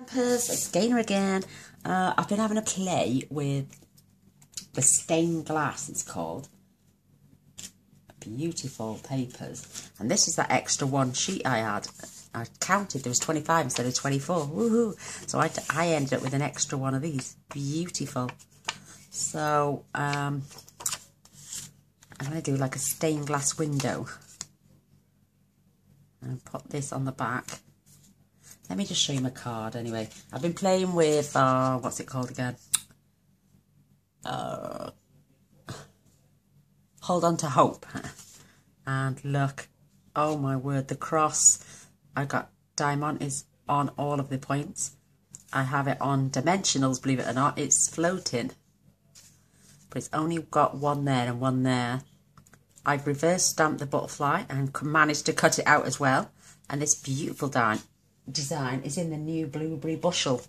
It's Gainer again. I've been having a play with the stained glass, it's called. Beautiful papers. And this is that extra one sheet I had. I counted, there was 25 instead of 24. Woohoo! So I ended up with an extra one of these. Beautiful. So, I'm going to do like a stained glass window. And put this on the back. Let me just show you my card anyway. I've been playing with, what's it called again? Hold On to Hope. And look, oh my word, the cross. I got diamond is on all of the points. I have it on dimensionals, believe it or not. It's floating. But it's only got one there and one there. I've reverse stamped the butterfly and managed to cut it out as well. And this beautiful design is in the new blueberry bushel,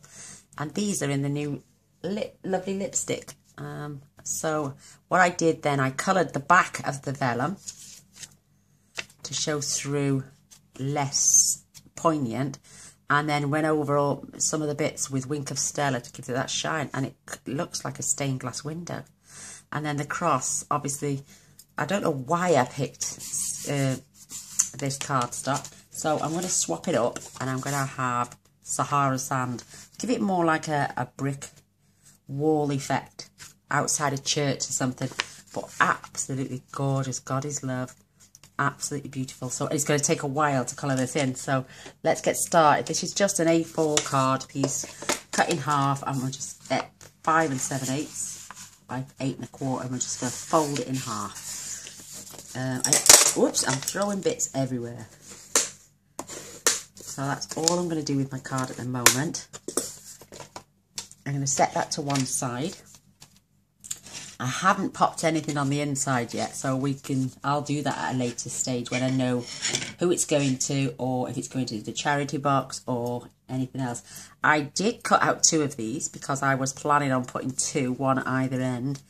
and these are in the new lovely lipstick. So what I did then, I coloured the back of the vellum to show through less poignant, and then went over all some of the bits with Wink of Stella to give it that shine, and it looks like a stained glass window. And then the cross, obviously, I don't know why I picked this cardstock. So I'm going to swap it up, and I'm going to have Sahara sand. Give it more like a brick wall effect outside a church or something. But absolutely gorgeous. God is love. Absolutely beautiful. So it's going to take a while to colour this in. So let's get started. This is just an A4 card piece cut in half. I'm going to just get 5 7/8 by 8 1/4. And we're just going to fold it in half. Whoops, I'm throwing bits everywhere. So that's all I'm going to do with my card at the moment. I'm going to set that to one side. I haven't popped anything on the inside yet, so I'll do that at a later stage when I know who it's going to, or if it's going to the charity box or anything else. I did cut out 2 of these because I was planning on putting 2, one at either end,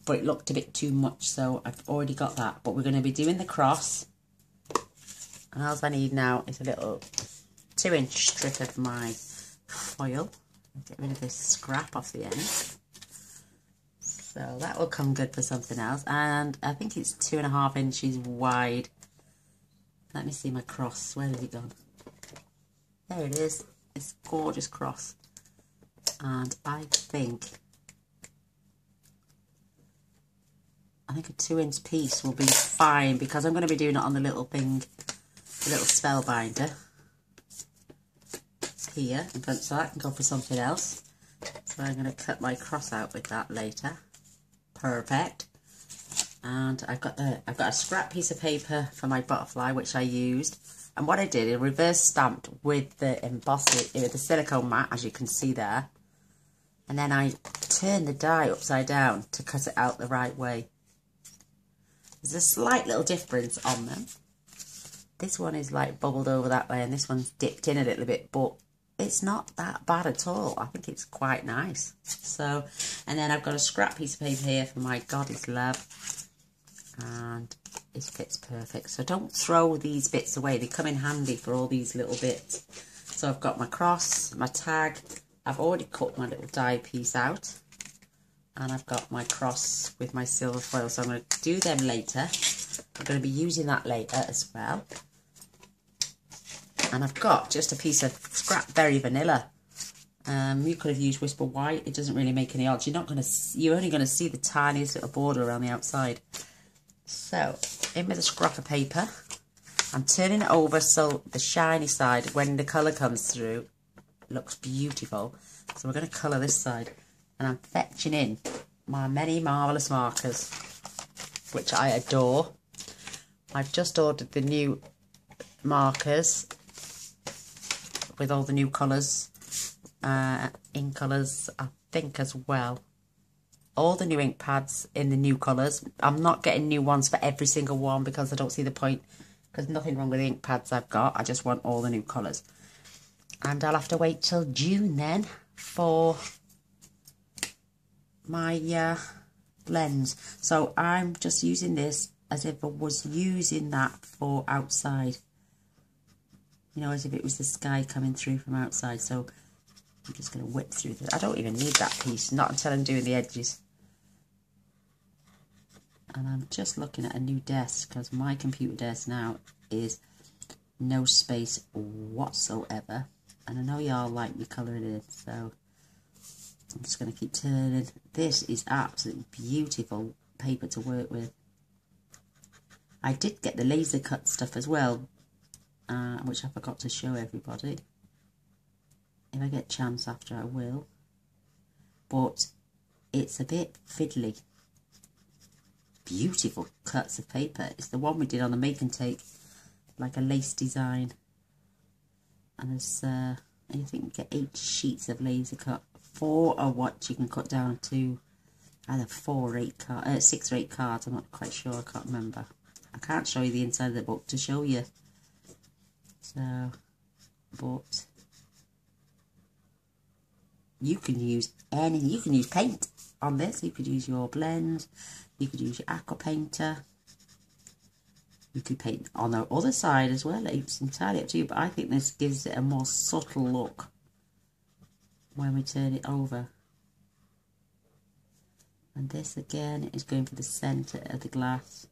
but it looked a bit too much, so I've already got that. But we're going to be doing the cross, and all I need now is a little 2-inch strip of my foil. Get rid of this scrap off the end. So that will come good for something else. And I think it's 2.5 inches wide. Let me see my cross. Where has it gone? There it is. It's a gorgeous cross. And I think a 2-inch piece will be fine, because I'm going to be doing it on the little thing, the little spellbinder here in front, so I can go for something else. So I'm going to cut my cross out with that later. Perfect. And I've got a scrap piece of paper for my butterfly, which I used. And what I did, I reverse stamped with the embossing, with the silicone mat, as you can see there. And then I turned the die upside down to cut it out the right way. There's a slight little difference on them. This one is like bubbled over that way, and this one's dipped in a little bit, but it's not that bad at all. I think it's quite nice. So, and then I've got a scrap piece of paper here for my God is love, and this fits perfect. So don't throw these bits away. They come in handy for all these little bits. So I've got my cross, my tag. I've already cut my little die piece out, and I've got my cross with my silver foil. So I'm going to do them later. I'm going to be using that later as well. And I've got just a piece of scrap berry vanilla. You could have used Whisper White. It doesn't really make any odds. You're only going to see the tiniest little border around the outside. So, in with a scrap of paper. I'm turning it over so the shiny side, when the colour comes through, looks beautiful. So we're going to colour this side. And I'm fetching in my many marvellous markers, which I adore. I've just ordered the new markers with all the new colours, ink colours, I think, as well. All the new ink pads in the new colours. I'm not getting new ones for every single one because I don't see the point, because nothing wrong with the ink pads I've got. I just want all the new colours. And I'll have to wait till June then for my blends. So I'm just using this as if I was using that for outside. You know, as if it was the sky coming through from outside. So I'm just going to whip through this. I don't even need that piece, not until I'm doing the edges. And I'm just looking at a new desk because my computer desk now is no space whatsoever. And I know y'all like me colouring it, so I'm just going to keep turning. This is absolutely beautiful paper to work with. I did get the laser cut stuff as well, which I forgot to show everybody. If I get a chance after, I will. But it's a bit fiddly. Beautiful cuts of paper. It's the one we did on the make and take, like a lace design. And there's, I think you get 8 sheets of laser cut. 4 are what you can cut down to either 4 or 8 cards, 6 or 8 cards. I'm not quite sure. I can't remember. I can't show you the inside of the book to show you. So, but you can use you can use paint on this. You could use your blend, you could use your aqua painter, you could paint on the other side as well. It's entirely up to you, but I think this gives it a more subtle look when we turn it over. And this again is going for the centre of the glass,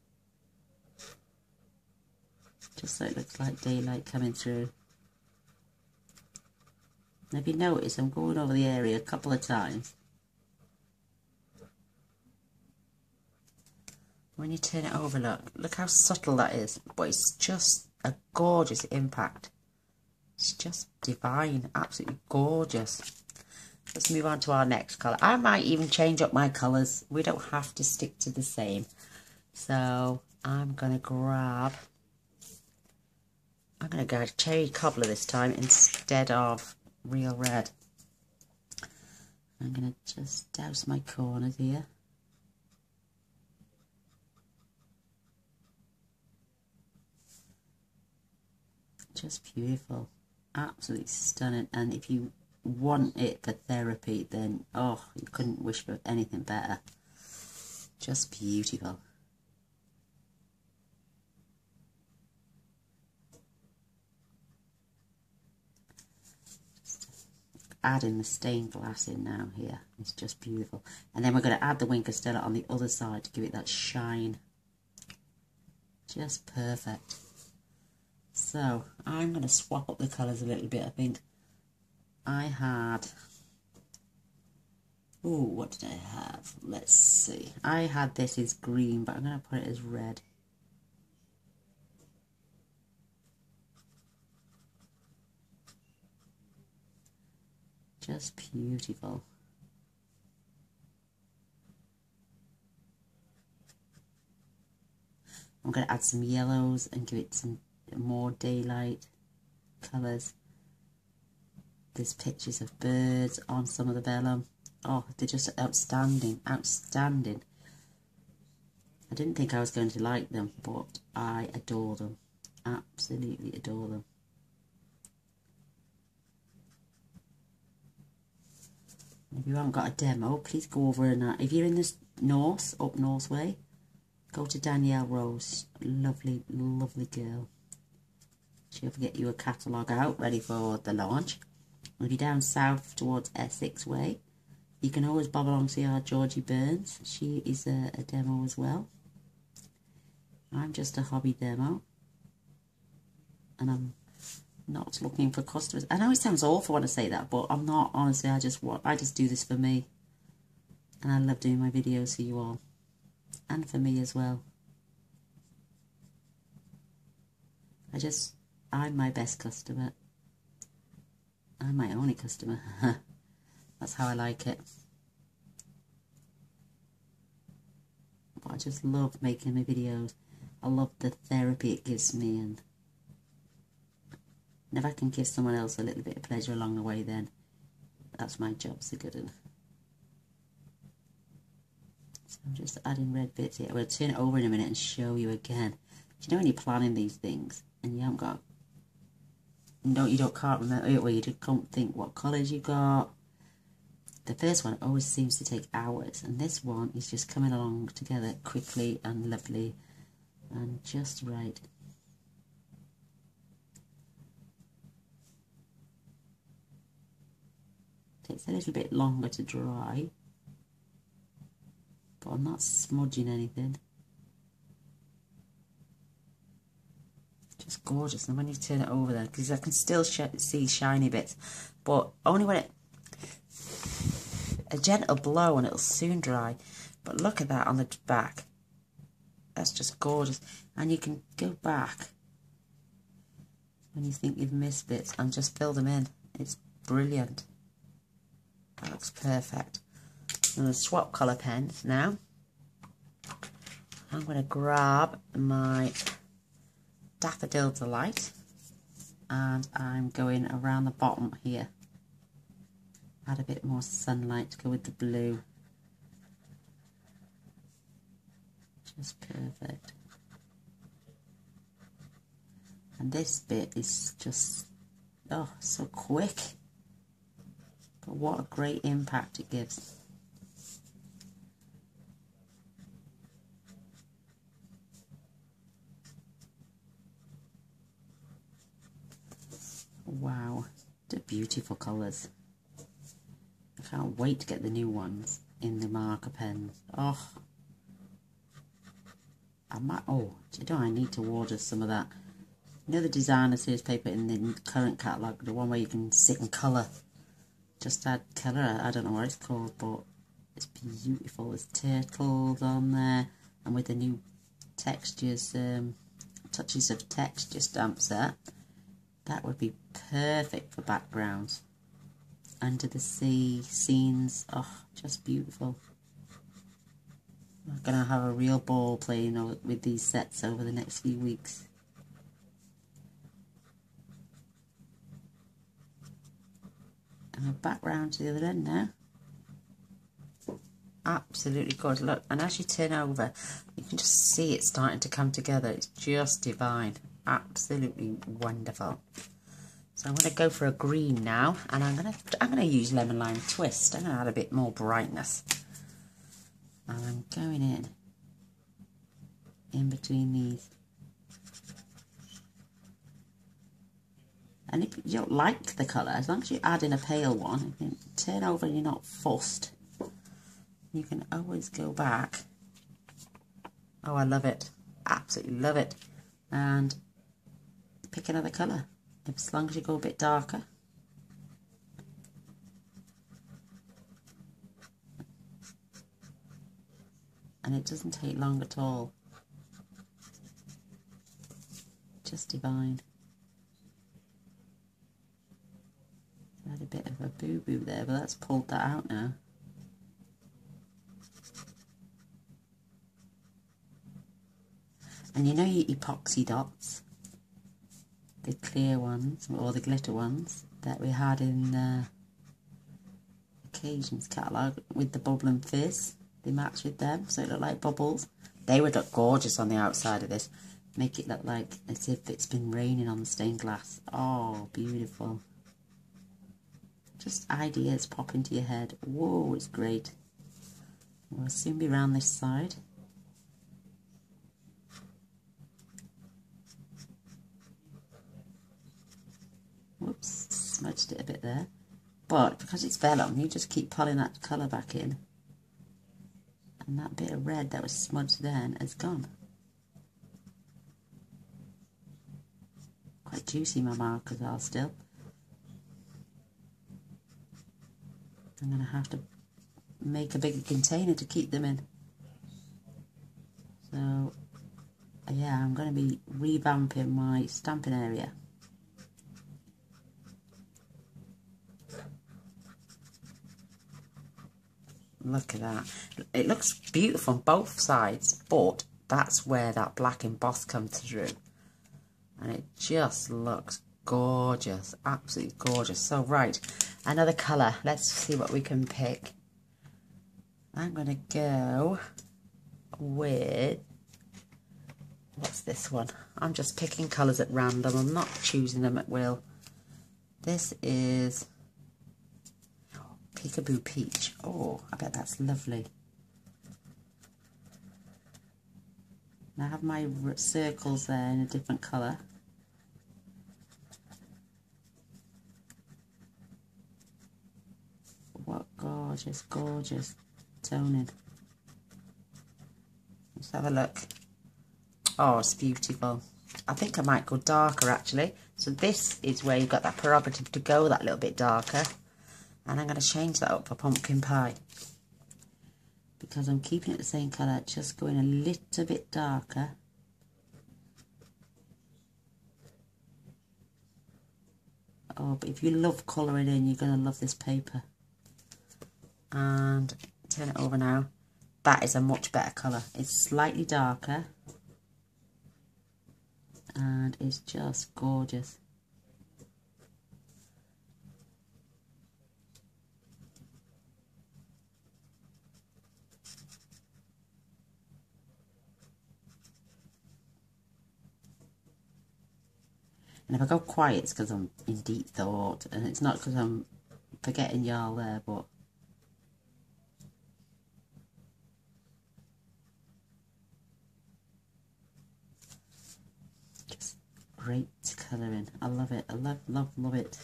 just so it looks like daylight coming through. And if you notice, I'm going over the area a couple of times. When you turn it over, look how subtle that is. But it's just a gorgeous impact. It's just divine, absolutely gorgeous. Let's move on to our next colour. I might even change up my colours. We don't have to stick to the same. So I'm going to grab... I'm going to go cherry cobbler this time instead of real red. I'm going to just douse my corners here. Just beautiful, absolutely stunning. And if you want it for therapy, then oh, you couldn't wish for anything better. Just beautiful. Adding the stained glass in now here. It's just beautiful. And then we're going to add the Wink of Stella on the other side to give it that shine. Just perfect. So I'm going to swap up the colours a little bit. I think I had... Oh, what did I have? Let's see. I had this as green, but I'm going to put it as red. Just beautiful. I'm going to add some yellows and give it some more daylight colours. There's pictures of birds on some of the vellum. Oh, they're just outstanding, outstanding. I didn't think I was going to like them, but I adore them. Absolutely adore them. If you haven't got a demo, please go over and if you're in the north, up North Way, go to Danielle Rose. Lovely, lovely girl. She'll get you a catalogue out ready for the launch. And if you're down south towards Essex Way, you can always bob along to see our Georgie Burns. She is a demo as well. I'm just a hobby demo. And I'm not looking for customers. I know it sounds awful when I say that, but I'm not. Honestly, I just do this for me, and I love doing my videos for you all, and for me as well. I'm my best customer. I'm my only customer. That's how I like it. But I just love making my videos. I love the therapy it gives me, and if I can give someone else a little bit of pleasure along the way, then that's my job, so good enough. So I'm just adding red bits here. I'm going to turn it over in a minute and show you again. Do you know when you're planning these things and you haven't got, can't remember, or you just can't think what colours you got? The first one always seems to take hours, and this one is just coming along together quickly and lovely and just right. Takes a little bit longer to dry, but I'm not smudging anything. Just gorgeous. And when you turn it over there, because I can still see shiny bits, but only when a gentle blow and it'll soon dry. But look at that on the back. That's just gorgeous. And you can go back when you think you've missed bits and just fill them in. It's brilliant. That looks perfect. I'm going to swap colour pens now. I'm going to grab my Daffodil Delight and I'm going around the bottom here. Add a bit more sunlight to go with the blue. Just perfect. And this bit is just, oh, so quick. But what a great impact it gives. Wow, they're beautiful colours. I can't wait to get the new ones in the marker pens. Oh, do you know, I need to order some of that. You know the designer series paper in the current catalogue, the one where you can sit and colour. Just add colour, I don't know what it's called, but it's beautiful. There's turtles on there, and with the new textures, touches of texture stamp set, that would be perfect for backgrounds. Under the sea, scenes, oh, just beautiful. I'm going to have a real ball playing with these sets over the next few weeks. And we're back round to the other end now. Absolutely gorgeous. Look, and as you turn over, you can just see it starting to come together. It's just divine. Absolutely wonderful. So I'm going to go for a green now, and I'm going to use Lemon Lime Twist. I'm going to add a bit more brightness. And I'm going in between these. And if you don't like the colour, as long as you add in a pale one, you can turn over and you're not fussed. You can always go back. Oh, I love it. Absolutely love it. And pick another colour, as long as you go a bit darker. And it doesn't take long at all. Just divine. I had a bit of a boo-boo there, but that's pulled that out now. And you know your epoxy dots, the clear ones, or the glitter ones, that we had in Occasions catalogue with the Bubble and Fizz. They match with them, so it looked like bubbles. They would look gorgeous on the outside of this. Make it look like as if it's been raining on the stained glass. Oh, beautiful. Just ideas pop into your head. Whoa, it's great. We'll soon be around this side. Whoops, smudged it a bit there. But because it's vellum, you just keep pulling that colour back in. And that bit of red that was smudged then is gone. Quite juicy, my markers are still. I'm going to have to make a bigger container to keep them in. So, yeah, I'm going to be revamping my stamping area. Look at that. It looks beautiful on both sides, but that's where that black emboss comes through. And it just looks gorgeous. Absolutely gorgeous. So, right, another colour. Let's see what we can pick. I'm going to go with... What's this one? I'm just picking colours at random. I'm not choosing them at will. This is... Peekaboo Peach. Oh, I bet that's lovely. And I have my circles there in a different colour. Gorgeous, gorgeous toning. Let's have a look. Oh, it's beautiful. I think I might go darker actually. So this is where you've got that prerogative to go that little bit darker. And I'm going to change that up for pumpkin pie. Because I'm keeping it the same colour, just going a little bit darker. Oh, but if you love colouring in, you're going to love this paper. And turn it over now. That is a much better colour. It's slightly darker. And it's just gorgeous. And if I go quiet, it's because I'm in deep thought, and it's not because I'm forgetting y'all there, but just great colouring. I love it. I love it.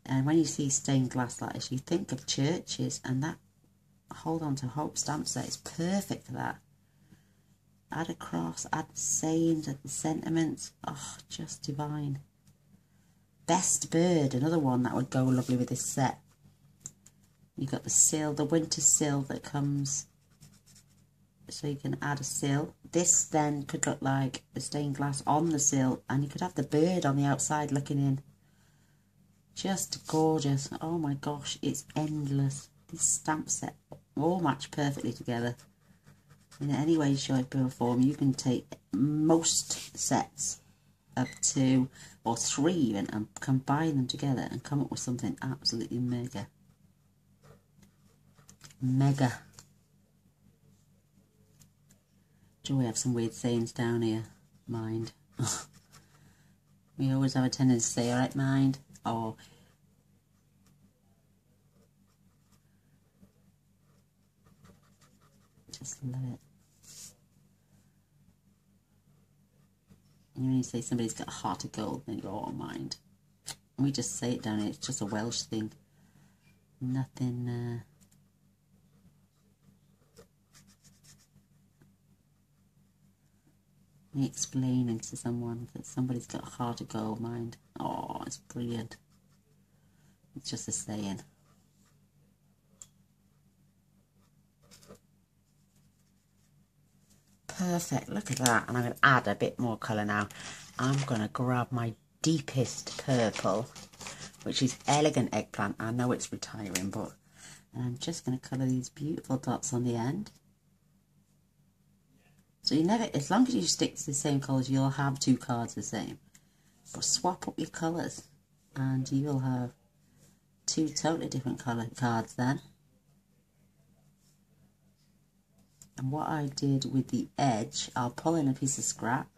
And when you see stained glass like this, you think of churches, and that Hold On to Hope stamp set is perfect for that. Add a cross, add the sayings, add the sentiments. Oh, just divine. Best Bird, another one that would go lovely with this set. You've got the sill, the winter sill that comes, so you can add a sill. This then could look like a stained glass on the sill, and you could have the bird on the outside looking in. Just gorgeous. Oh my gosh, it's endless. This stamp set all match perfectly together. In any way, shape or form, you can take most sets up to, or 3 even, and combine them together and come up with something absolutely mega. Mega. Do we have some weird sayings down here? Mind. We always have a tendency to say, alright, mind, or just love it. And when you say somebody's got a heart of gold, then you go, oh, mind. And we just say it down here, it's just a Welsh thing. Nothing, me explaining to someone that somebody's got a heart of gold, mind. Oh, it's brilliant. It's just a saying. Perfect, look at that. And I'm going to add a bit more colour now. I'm going to grab my deepest purple, which is Elegant Eggplant. I know it's retiring, but I'm just going to colour these beautiful dots on the end. So you never, as long as you stick to the same colours, you'll have 2 cards the same. But swap up your colours and you'll have 2 totally different colour cards then. And what I did with the edge, I'll pull in a piece of scrap.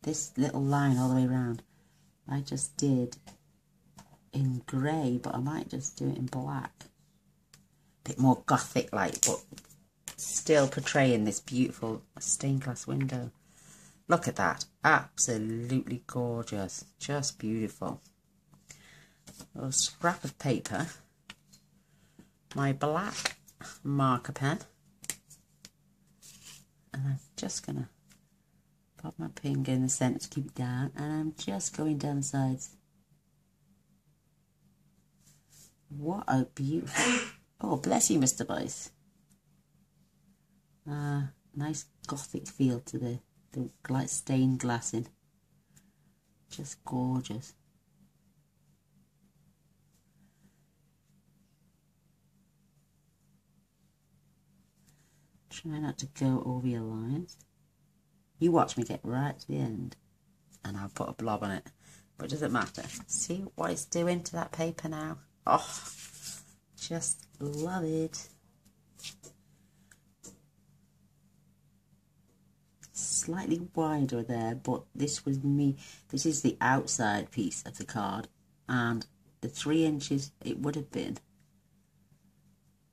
This little line all the way around, I just did in grey, but I might just do it in black. A bit more gothic like, but still portraying this beautiful stained glass window. Look at that, absolutely gorgeous, just beautiful. A little scrap of paper, my black marker pen, and I'm just going to pop my finger in the centre to keep it down, and I'm just going down the sides. What a beautiful... Oh, bless you, Mr. Boyce. Nice gothic feel to the stained glassing. Just gorgeous. Try not to go over your lines. You watch me get right to the end and I'll put a blob on it, but it doesn't matter. See what it's doing to that paper now? Oh, just love it. Slightly wider there, but this was me. This is the outside piece of the card, and the 3 inches it would have been,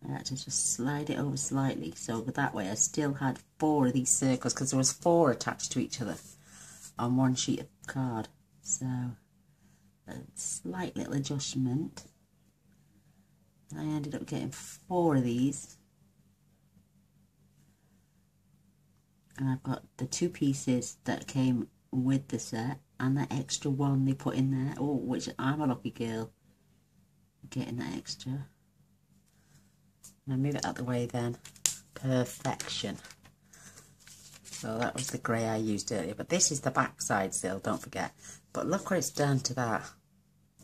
I had to just slide it over slightly, so that way I still had 4 of these circles, because there was 4 attached to each other on one sheet of card. So a slight little adjustment, I ended up getting 4 of these. And I've got the 2 pieces that came with the set and the extra one they put in there. Oh, which I'm a lucky girl getting that extra. Now move it out the way then. Perfection. So that was the grey I used earlier. But this is the back side still, don't forget. But look what it's done to that.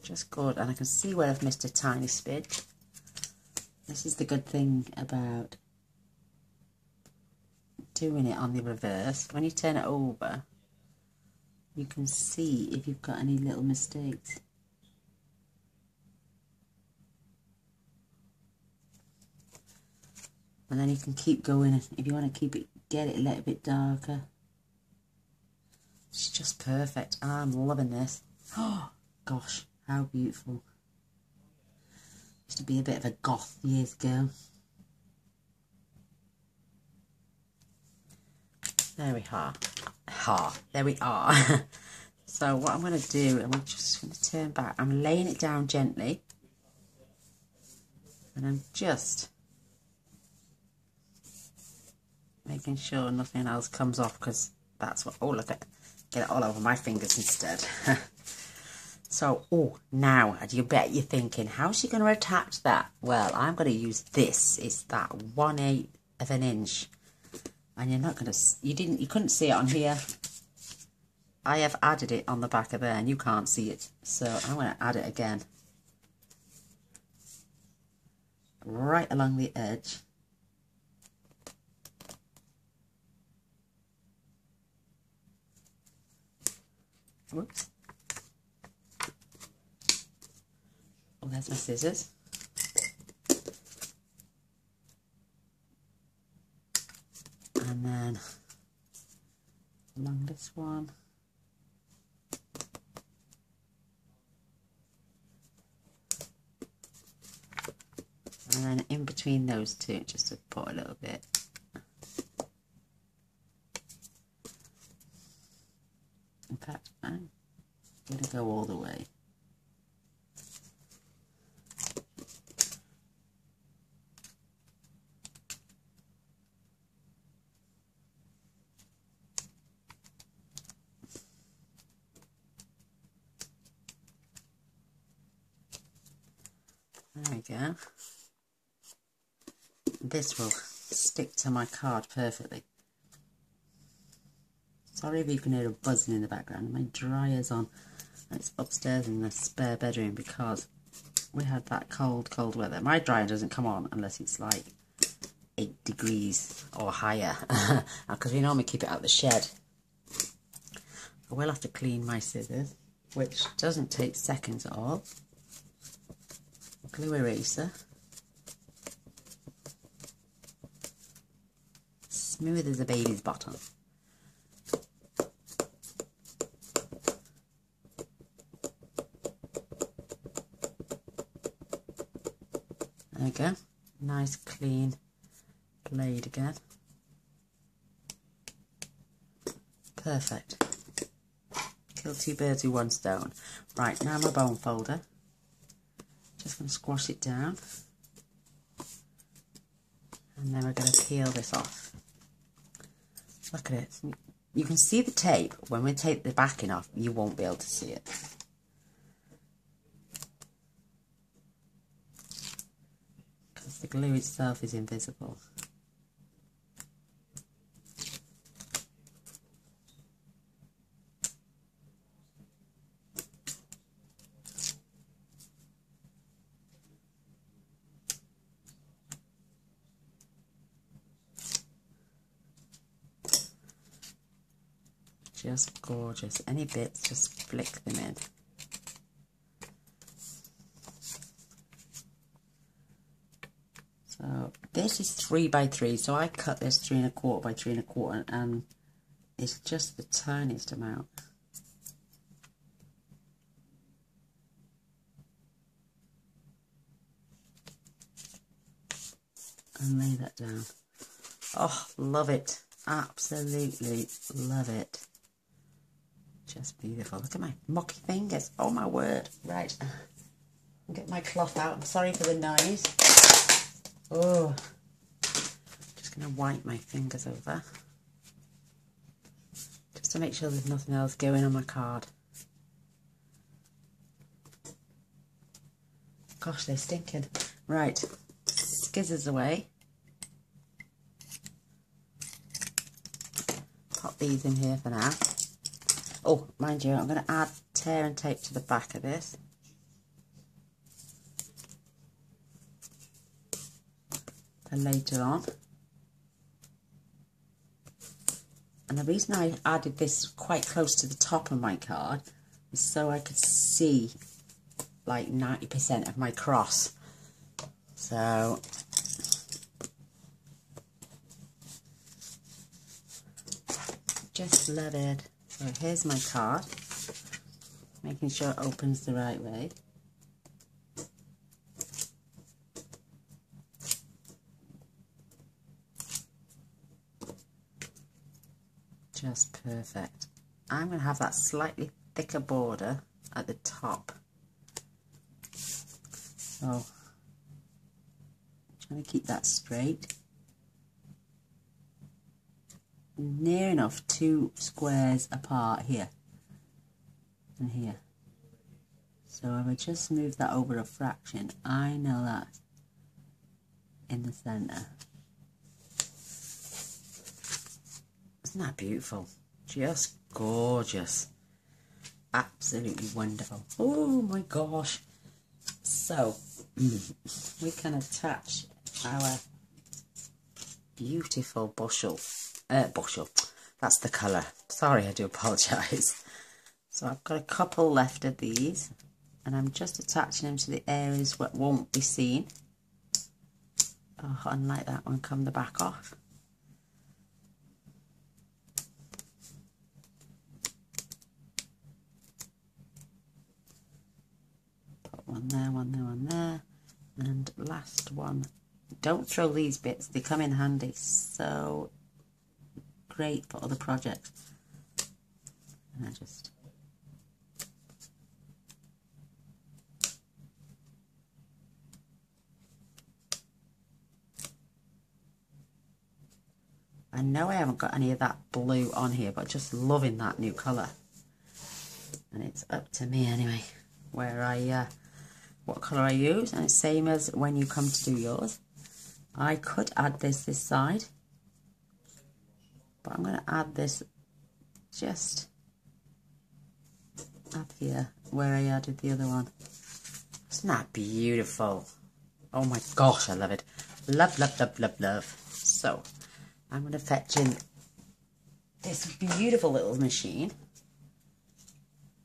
Just good. And I can see where I've missed a tiny smidge. This is the good thing about doing it on the reverse. When you turn it over, you can see if you've got any little mistakes. And then you can keep going if you want to keep it, get it a little bit darker. It's just perfect. I'm loving this. Oh gosh, how beautiful. Used to be a bit of a goth years ago. There we are. There we are. So what I'm going to do, I'm just going to turn back. I'm laying it down gently. And I'm just making sure nothing else comes off, because that's what, oh look at, get it all over my fingers instead. So, oh, now, you bet you're thinking, how's she going to attach that? Well, I'm going to use this. It's that 1/8 of an inch. And you're not going to, you couldn't see it on here. I have added it on the back of there and you can't see it. So I'm going to add it again. Right along the edge. Whoops. Oh, there's my scissors. And then along this one. And then in between those two, just to put a little bit. In fact, I'm going to go all the way. There we go. This will stick to my card perfectly. Sorry if you can hear a buzzing in the background. My dryer's on. It's upstairs in the spare bedroom because we had that cold weather. My dryer doesn't come on unless it's like 8 degrees or higher, because we normally keep it out the shed. I will have to clean my scissors, which doesn't take seconds at all. Glue eraser. Smooth as a baby's bottom. There we go. Nice clean blade again. Perfect. Kill 2 birds with 1 stone. Right, now my bone folder. Just going to squash it down. And then we're going to peel this off. Look at it. You can see the tape. When we take the backing off, you won't be able to see it. Because the glue itself is invisible. Just gorgeous. Any bits, just flick them in. So this is 3 by 3, so I cut this 3 1/4 by 3 1/4, and it's just the tiniest amount. And lay that down. Oh, love it. Absolutely love it. Just beautiful. Look at my mucky fingers. Oh my word. Right. Get my cloth out. I'm sorry for the noise. Oh, just going to wipe my fingers over. Just to make sure there's nothing else going on my card. Gosh, they're stinking. Right, scissors away. Pop these in here for now. Oh, mind you, I'm going to add tear and tape to the back of this. For later on. And the reason I added this quite close to the top of my card is so I could see like 90% of my cross. So just love it. So here's my card, making sure it opens the right way. Just perfect. I'm going to have that slightly thicker border at the top. So, trying to keep that straight. Near enough 2 squares apart here and here. So if I just move that over a fraction, I know that in the centre. Isn't that beautiful? Just gorgeous. Absolutely wonderful. Oh my gosh. So, we can attach our beautiful bushel. That's the colour. Sorry, I do apologise. So I've got a couple left of these, and I'm just attaching them to the areas that won't be seen. Oh, unlike that one, come the back off. Put one there, one there, one there, and last one. Don't throw these bits, they come in handy. So great for other projects. And I just I know I haven't got any of that blue on here, but just loving that new colour. And it's up to me anyway, where I what colour I use, and it's same as when you come to do yours. I could add this side, but I'm going to add this just up here where I added the other one. Isn't that beautiful? Oh my gosh, I love it. Love, love, love, love, love. So I'm going to fetch in this beautiful little machine.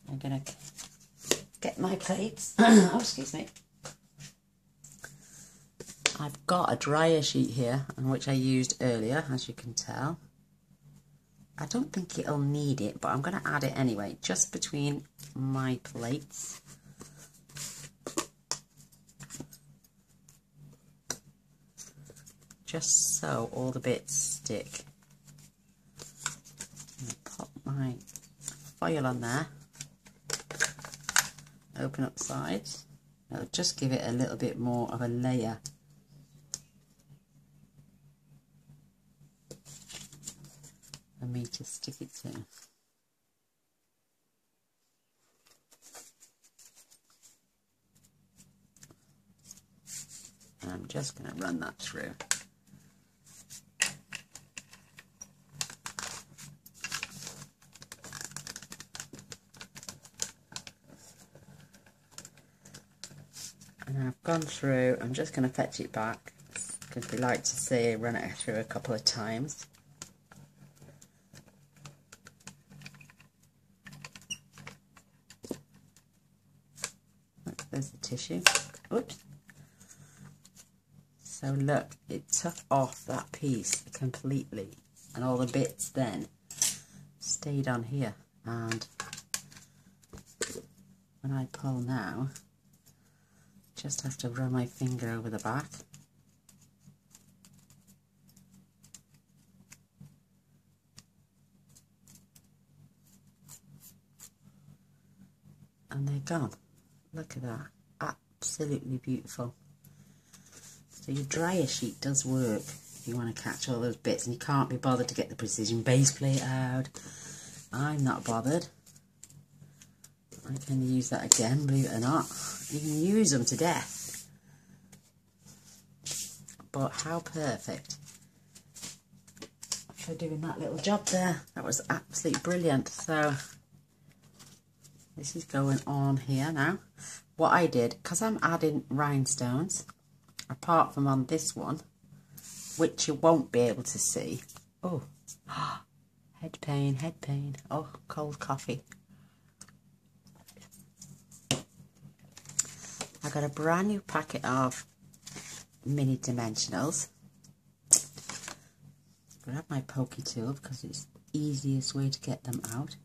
I'm going to get my plates. Oh, excuse me. I've got a dryer sheet here, which I used earlier, as you can tell. I don't think it'll need it, but I'm going to add it anyway, just between my plates. Just so all the bits stick. I'm going to pop my foil on there. Open up the sides. It'll just give it a little bit more of a layer. For me to stick it to. And I'm just going to run that through. And I've gone through, I'm just going to fetch it back, because we like to say run it through a couple of times. There's the tissue. Oops. So look, it took off that piece completely, and all the bits then stayed on here. And when I pull now, just have to run my finger over the back. And they're gone. Look at that. absolutely beautiful. So your dryer sheet does work if you want to catch all those bits and you can't be bothered to get the precision base plate out. I'm not bothered. I can use that again, believe it or not. You can use them to death. But how perfect for doing that little job there. That was absolutely brilliant. So this is going on here now. What I did, because I'm adding rhinestones, apart from on this one, which you won't be able to see. Oh, head pain, head pain. Oh, cold coffee. I got a brand new packet of mini dimensionals. Grab my pokey tool because it's the easiest way to get them out.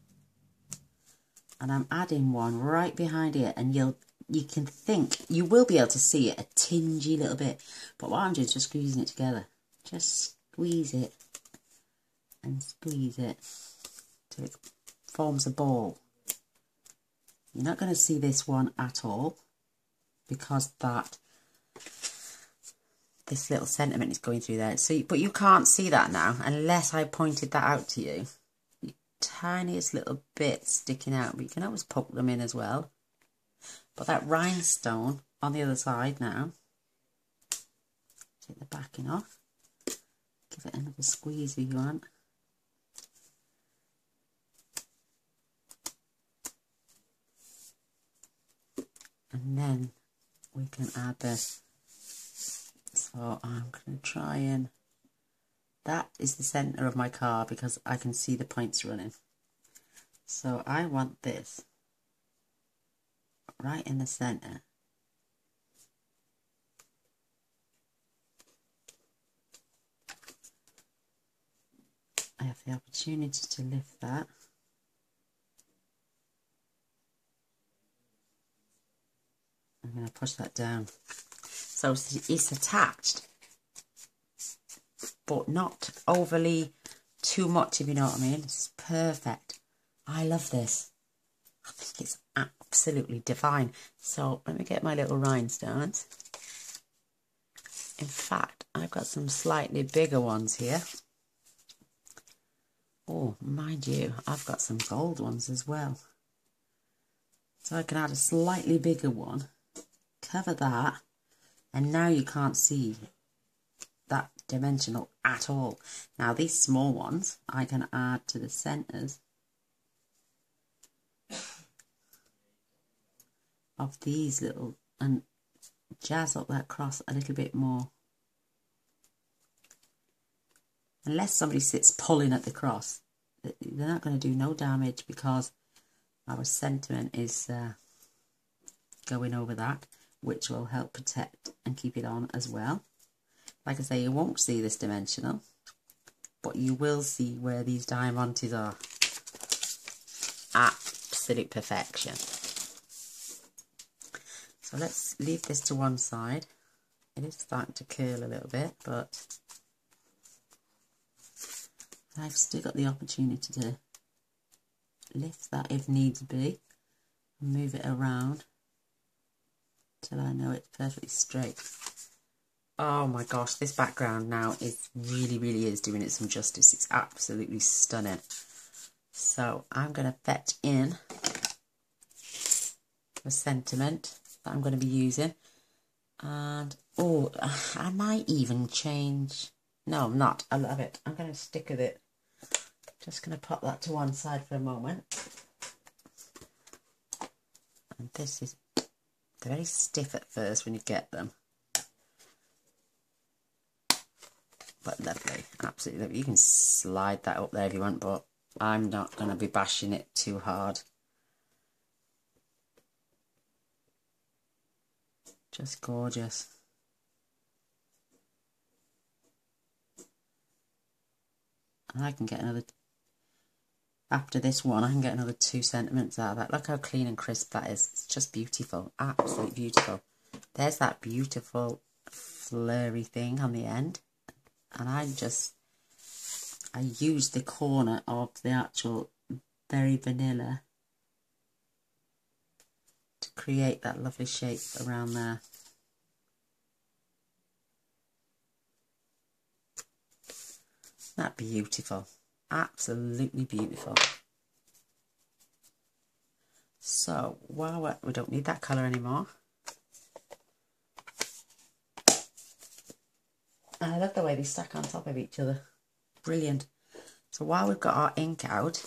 And I'm adding one right behind here, and you can think, you will be able to see it a tingy little bit, but what I'm doing is just squeezing it together. Just squeeze it and squeeze it till it forms a ball. You're not going to see this one at all because this little sentiment is going through there. So, but you can't see that now unless I pointed that out to you. Tiniest little bits sticking out, but you can always poke them in as well. But that rhinestone on the other side now, take the backing off, give it another squeeze if you want. And then we can add this. So I'm going to try and, that is the centre of my car because I can see the points running. So I want this right in the centre. I have the opportunity to lift that. I'm going to push that down. So it's attached, but not overly too much, if you know what I mean. It's perfect. I love this. I think it's absolutely divine. So let me get my little rhinestones. In fact, I've got some slightly bigger ones here. Oh, mind you, I've got some gold ones as well. So I can add a slightly bigger one, cover that, and now you can't see that dimensional at all. Now these small ones I can add to the centres of these little and jazz up that cross a little bit more. Unless somebody sits pulling at the cross, they're not going to do no damage because our sentiment is going over that, which will help protect and keep it on as well. Like I say, you won't see this dimensional, but you will see where these diamantes are. Absolute perfection. So let's leave this to one side. It is starting to curl a little bit, but I've still got the opportunity to lift that if needs be and move it around till I know it's perfectly straight. Oh my gosh, this background now really is doing it some justice. It's absolutely stunning. So I'm going to fetch in the sentiment that I'm going to be using. And, oh, I might even change. No, I'm not. I love it. I'm going to stick with it. Just going to pop that to one side for a moment. And this is, they're very stiff at first when you get them. But lovely, absolutely lovely. You can slide that up there if you want, but I'm not going to be bashing it too hard. Just gorgeous. And I can get another, after this one, I can get another 2 sentiments out of that. Look how clean and crisp that is. It's just beautiful, absolutely beautiful. There's that beautiful flurry thing on the end. And I used the corner of the actual Berry Vanilla to create that lovely shape around there. That's beautiful, absolutely beautiful. So while we don't need that colour anymore. And I love the way they stack on top of each other. Brilliant. So while we've got our ink out,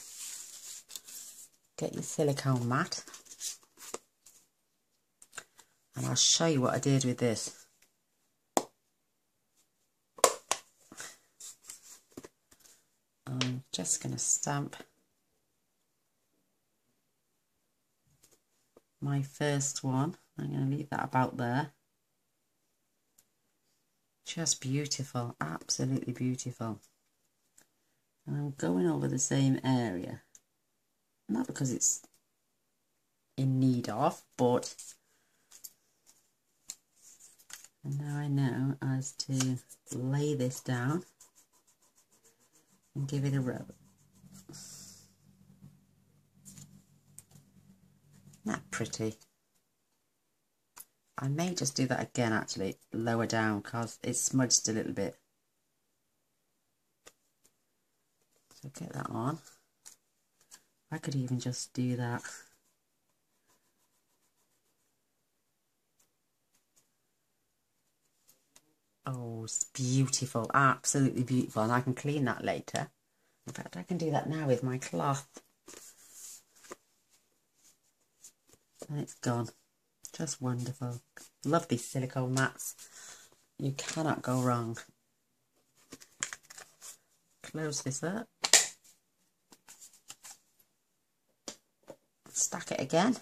get your silicone mat. And I'll show you what I did with this. I'm just going to stamp my first one. I'm going to leave that about there. Just beautiful, absolutely beautiful. And I'm going over the same area. Not because it's in need of, but and now I know as to lay this down and give it a rub. Isn't that pretty? I may just do that again actually, lower down, because it's smudged a little bit. So get that on. I could even just do that. Oh, it's beautiful, absolutely beautiful, and I can clean that later. In fact, I can do that now with my cloth. And it's gone. Just wonderful. Love these silicone mats. You cannot go wrong. Close this up. Stack it again.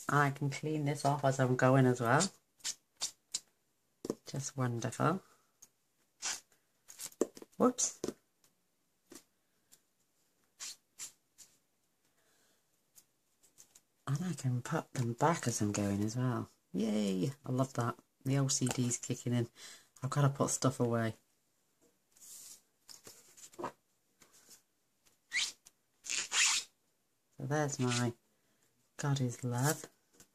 I can clean this off as I'm going as well. Just wonderful. Whoops. And I can put them back as I'm going as well. Yay! I love that. The OCD's kicking in. I've got to put stuff away. So there's my God is Love.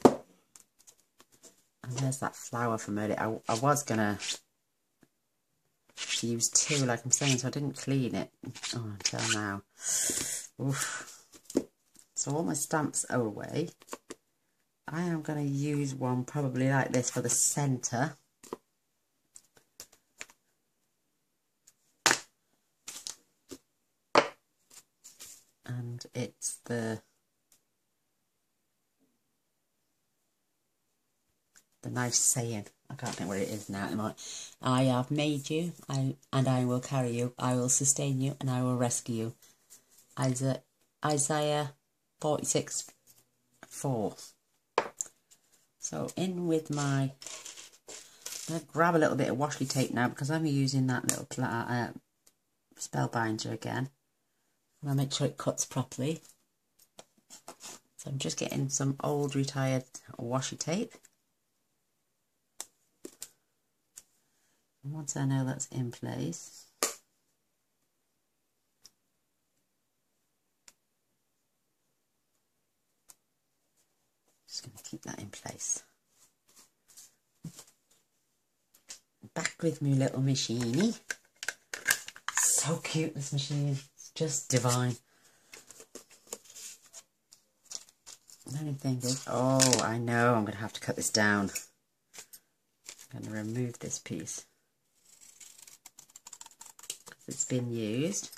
And there's that flower from earlier. I was going to use two, like I'm saying, so I didn't clean it until now. Oof. So all my stamps are away. I am going to use one probably like this for the centre. And it's the nice saying. I can't think what it is now. I have made you, and I will carry you. I will sustain you, and I will rescue you. Isaiah 46:4. So in with my, I'm going to grab a little bit of washi tape now because I'm using that little spellbinder again. And I'll make sure it cuts properly. So I'm just getting some old retired washi tape. And once I know that's in place, just going to keep that in place. Back with my little machine. So cute, this machine. It's just divine. The only thing is, oh, I know I'm going to have to cut this down. I'm going to remove this piece because it's been used.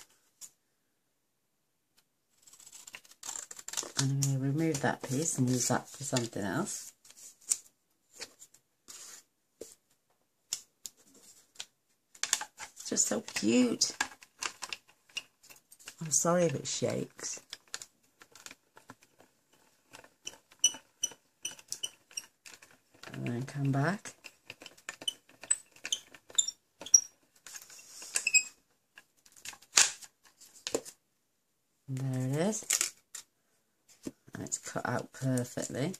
And I'm going to remove that piece and use that for something else. It's just so cute. I'm sorry if it shakes. And then come back. And there it is. And it's cut out perfectly.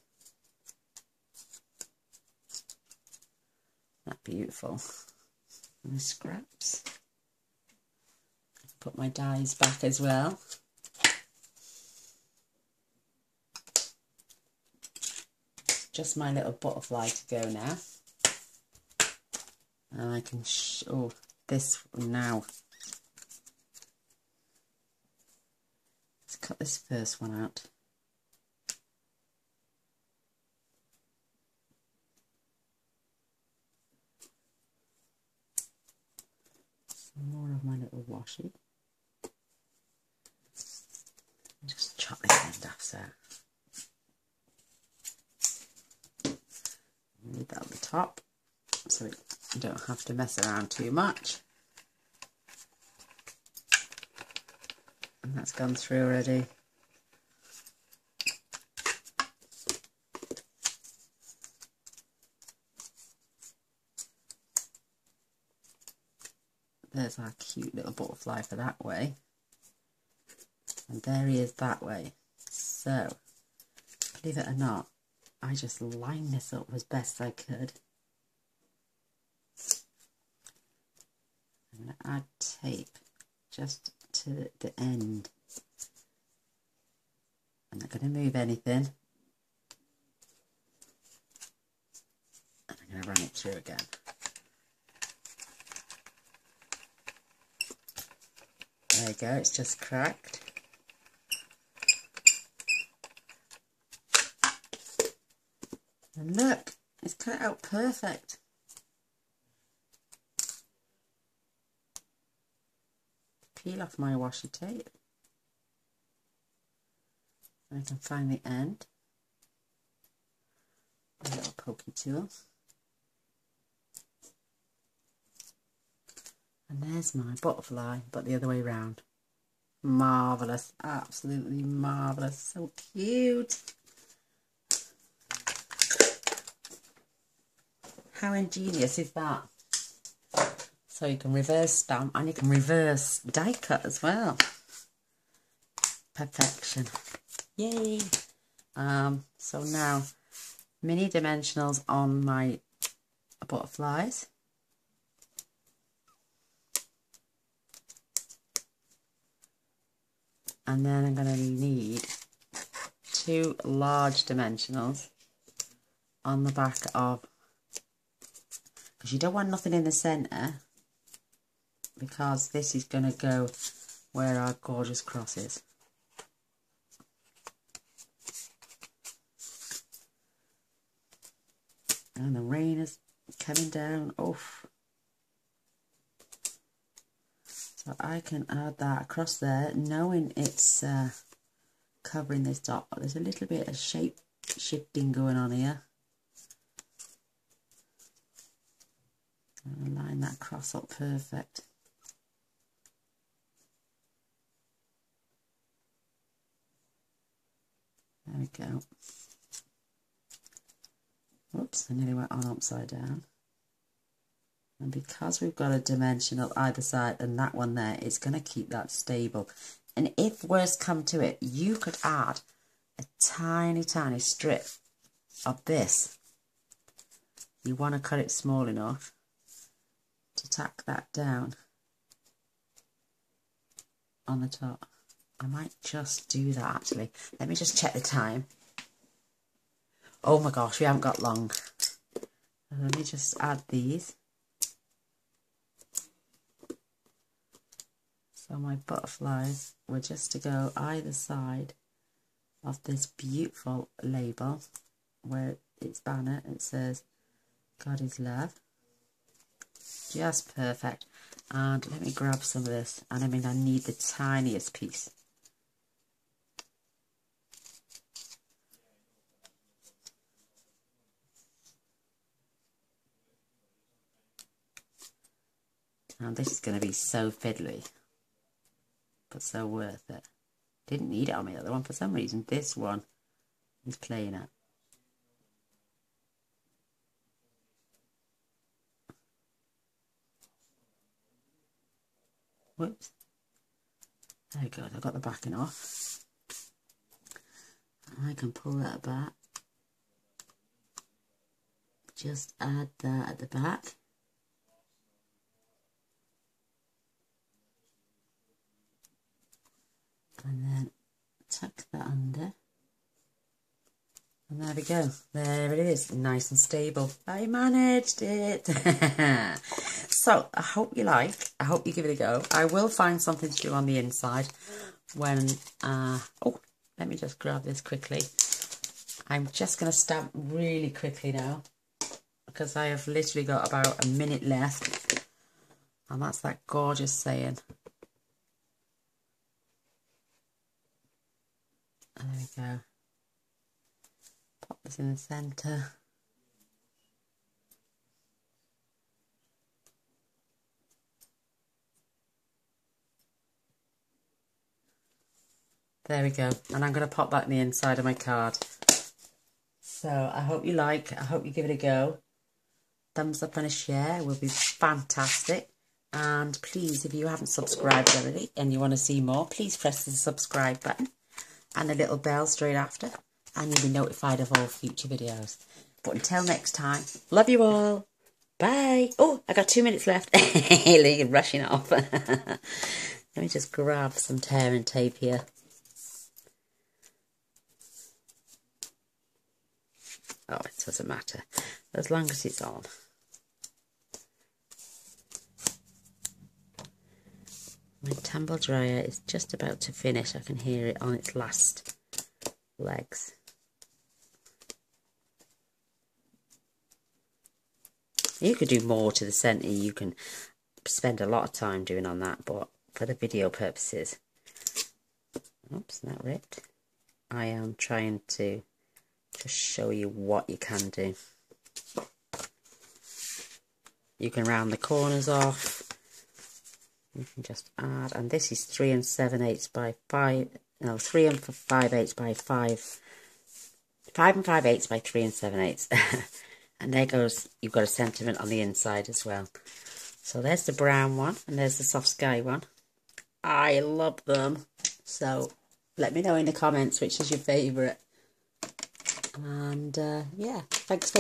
That's beautiful. And the scraps. Put my dies back as well. just my little butterfly to go now. And I can show this now. Let's cut this first one out. Some more of my little washi. Just chop this end off so. Leave that at the top so you don't have to mess around too much. And that's gone through already. There's our cute little butterfly for that way. And there he is that way. So, believe it or not, I just lined this up as best I could. I'm going to add tape just to the end. I'm not going to move anything. And I'm going to run it through again. There you go, it's just cracked. And look, it's cut out perfect. Peel off my washi tape. And I can find the end. A little pokey tool. And there's my butterfly, but the other way round. Marvellous, absolutely marvellous, so cute. How ingenious is that? So you can reverse stamp and you can reverse die cut as well. Perfection. Yay! So now, mini dimensionals on my butterflies. And then I'm going to need 2 large dimensionals on the back of, because you don't want nothing in the centre, because this is going to go where our gorgeous cross is. And the rain is coming down. Oof. So I can add that across there, knowing it's covering this dot. There's a little bit of shape shifting going on here. And line that cross up perfect. There we go. Whoops, I nearly went on upside down. And because we've got a dimensional either side and that one there, it's going to keep that stable. And if worse come to it, you could add a tiny, tiny strip of this. You want to cut it small enough to tack that down on the top. I might just do that actually. Let me just check the time. Oh my gosh, we haven't got long. Let me just add these. So my butterflies were just to go either side of this beautiful label where its banner, it says God is love. Just perfect. And let me grab some of this. And I mean, I need the tiniest piece. And this is going to be so fiddly, but so worth it. Didn't need it on my other one for some reason. This one is playing it. Whoops. There we go. I got the backing off. I can pull that back. Just add that at the back. And then tuck that under. And there we go. There it is. Nice and stable. I managed it. So, I hope you like. I hope you give it a go. I will find something to do on the inside when... oh, let me just grab this quickly. I'm just going to stamp really quickly now, because I have literally got about a minute left. And that's that gorgeous saying. There we go. Pop this in the centre. There we go. And I'm going to pop that in the inside of my card. So I hope you like. I hope you give it a go. Thumbs up and a share will be fantastic. And please, if you haven't subscribed already and you want to see more, please press the subscribe button and the little bell straight after, and you'll be notified of all future videos. But until next time, love you all. Bye. Oh, I got 2 minutes left. You're rushing off. Let me just grab some tear and tape here. Oh, it doesn't matter, as long as it's on. My tumble dryer is just about to finish. I can hear it on its last legs. You could do more to the centre. You can spend a lot of time doing on that, but for the video purposes, oops, that ripped. I am trying to just show you what you can do. You can round the corners off. You can just add, and this is 3 7/8 by 5. No, 3 5/8 by 5. 5 5/8 by 3 7/8. And there goes. You've got a sentiment on the inside as well. So there's the brown one, and there's the soft sky one. I love them. So let me know in the comments which is your favourite. And yeah, thanks for